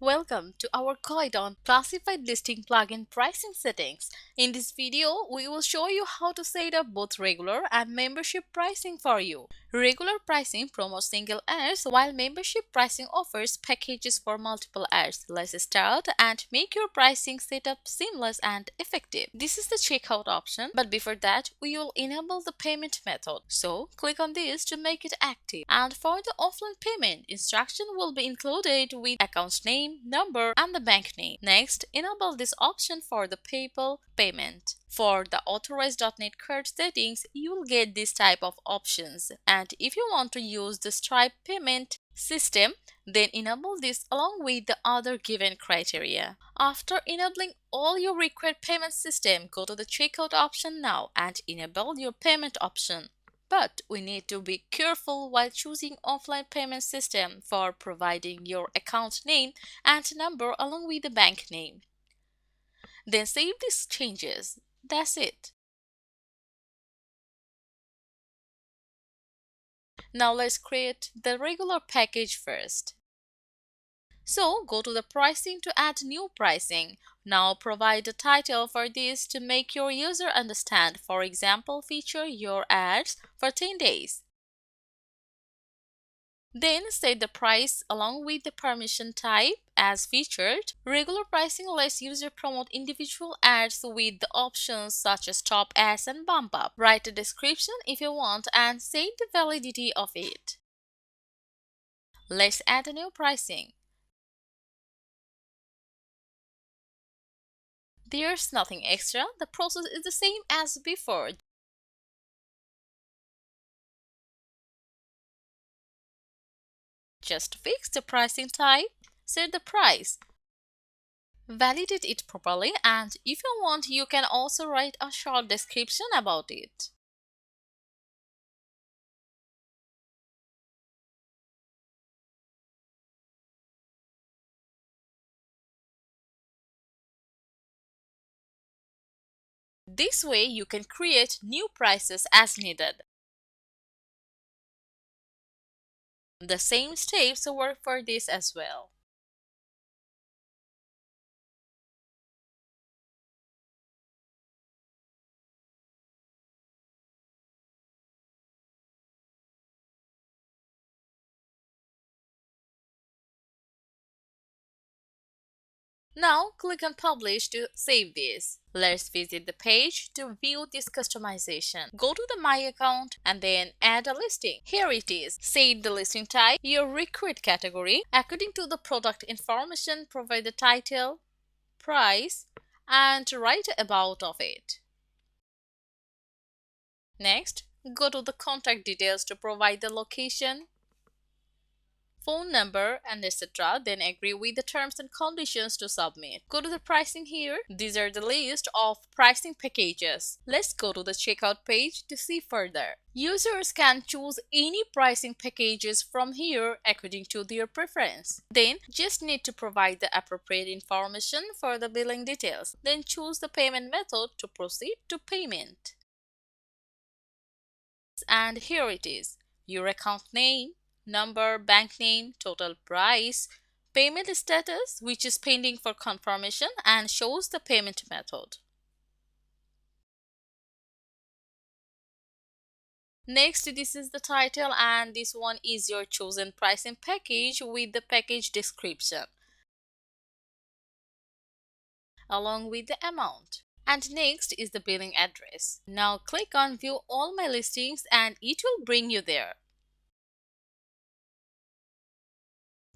Welcome to our guide on classified listing plugin pricing settings. In this video, we will show you how to set up both regular and membership pricing for you. Regular pricing promotes single ads while membership pricing offers packages for multiple ads. Let's start and make your pricing setup seamless and effective. This is the checkout option, but before that, we will enable the payment method. So, click on this to make it active. And for the offline payment, instruction will be included with account name, number, and the bank name. Next, enable this option for the PayPal payment. For the authorized.net card settings, you will get this type of options. And if you want to use the Stripe payment system, then enable this along with the other given criteria. After enabling all your required payment system, go to the checkout option now and enable your payment option. But we need to be careful while choosing offline payment system for providing your account name and number along with the bank name. Then save these changes. That's it. Now let's create the regular package first. So go to the pricing to add new pricing. Now provide a title for this to make your user understand. For example, feature your ads for 10 days. Then set the price along with the permission type as featured. Regular pricing lets user promote individual ads with the options such as top ads and bump up. Write a description if you want and set the validity of it. Let's add a new pricing. There's nothing extra, the process is the same as before. Just fix the pricing type, set the price, validate it properly, and if you want, you can also write a short description about it. This way, you can create new prices as needed. The same steps work for this as well. Now click on Publish to save this. Let's visit the page to view this customization. Go to the My Account and then add a listing. Here it is. Set the listing type, your required category. According to the product information, provide the title, price, and write about of it. Next, go to the contact details to provide the location, phone number, and etc. Then agree with the terms and conditions to submit. Go to the pricing here. These are the list of pricing packages. Let's go to the checkout page to see further. Users can choose any pricing packages from here according to their preference. Then just need to provide the appropriate information for the billing details. Then choose the payment method to proceed to payment. And here it is. Your account name, number, bank name, total price, payment status, which is pending for confirmation, and shows the payment method. Next, this is the title, and this one is your chosen pricing package with the package description along with the amount. And next is the billing address. Now click on View All My Listings and it will bring you there.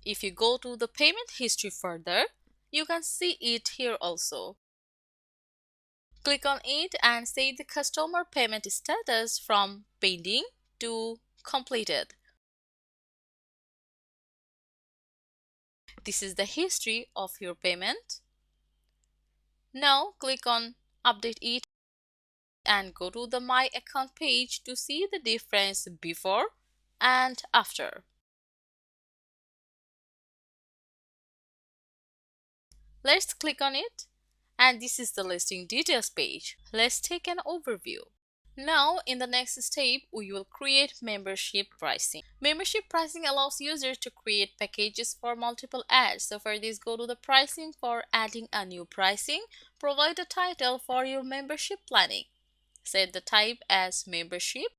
If you go to the payment history further, you can see it here also. Click on it and set the customer payment status from pending to completed. This is the history of your payment. Now click on Update it and go to the My Account page to see the difference before and after. Let's click on it and this is the listing details page. Let's take an overview. Now, in the next step, we will create membership pricing. Membership pricing allows users to create packages for multiple ads. So for this, go to the pricing for adding a new pricing. Provide a title for your membership planning. Set the type as membership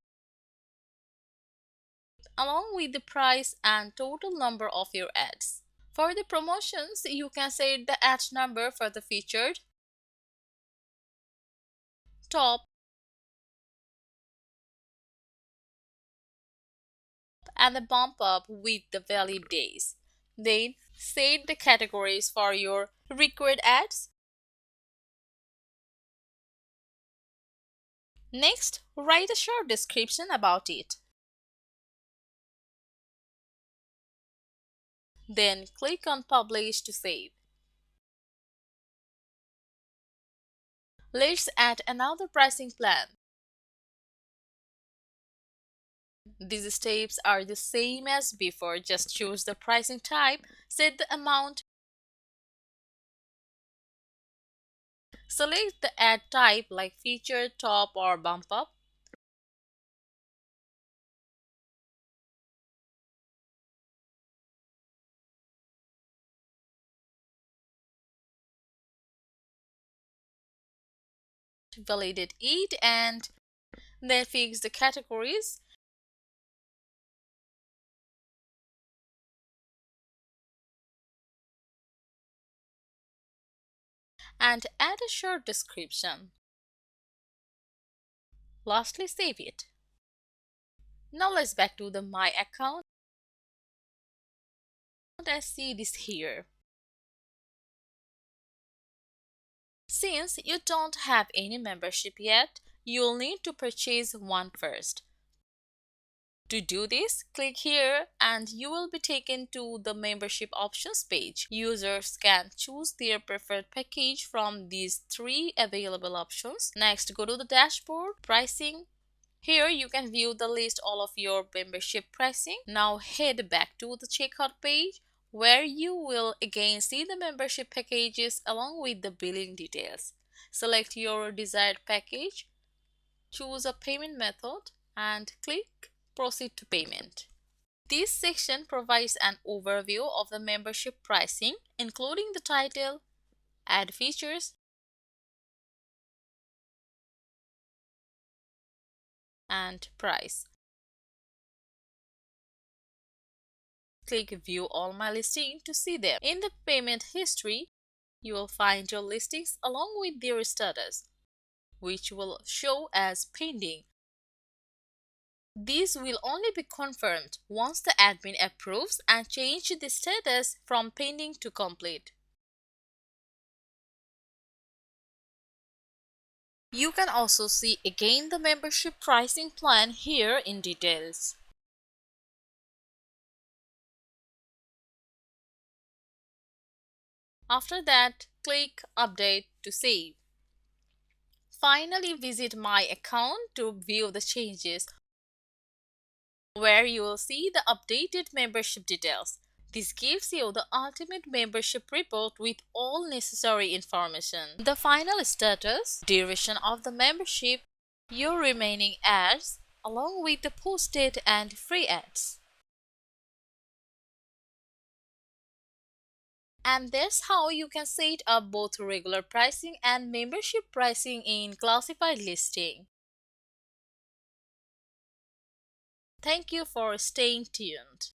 along with the price and total number of your ads. For the promotions, you can set the ad number for the featured, top, and the bump up with the valid days. Then set the categories for your required ads. Next, write a short description about it. Then click on Publish to save. Let's add another pricing plan. These steps are the same as before, just choose the pricing type, set the amount, select the ad type like feature, top or bump up, validate it, and then fix the categories. And add a short description. Lastly, save it. Now let's back to the My Account and see this here. Since you don't have any membership yet, you'll need to purchase one first. To do this, click here and you will be taken to the membership options page. Users can choose their preferred package from these three available options. Next, go to the dashboard, pricing. Here you can view the list all of your membership pricing. Now head back to the checkout page where you will again see the membership packages along with the billing details. Select your desired package, choose a payment method and click Proceed to Payment. This section provides an overview of the membership pricing, including the title, ad features, and price. Click View All My Listings to see them. In the payment history, you will find your listings along with their status, which will show as pending. These will only be confirmed once the admin approves and changes the status from pending to complete. You can also see again the membership pricing plan here in details. After that, click Update to save. Finally, visit My Account to view the changes, where you will see the updated membership details. This gives you the ultimate membership report with all necessary information. The final status, duration of the membership, your remaining ads, along with the posted and free ads. And that's how you can set up both regular pricing and membership pricing in classified listing. Thank you for staying tuned.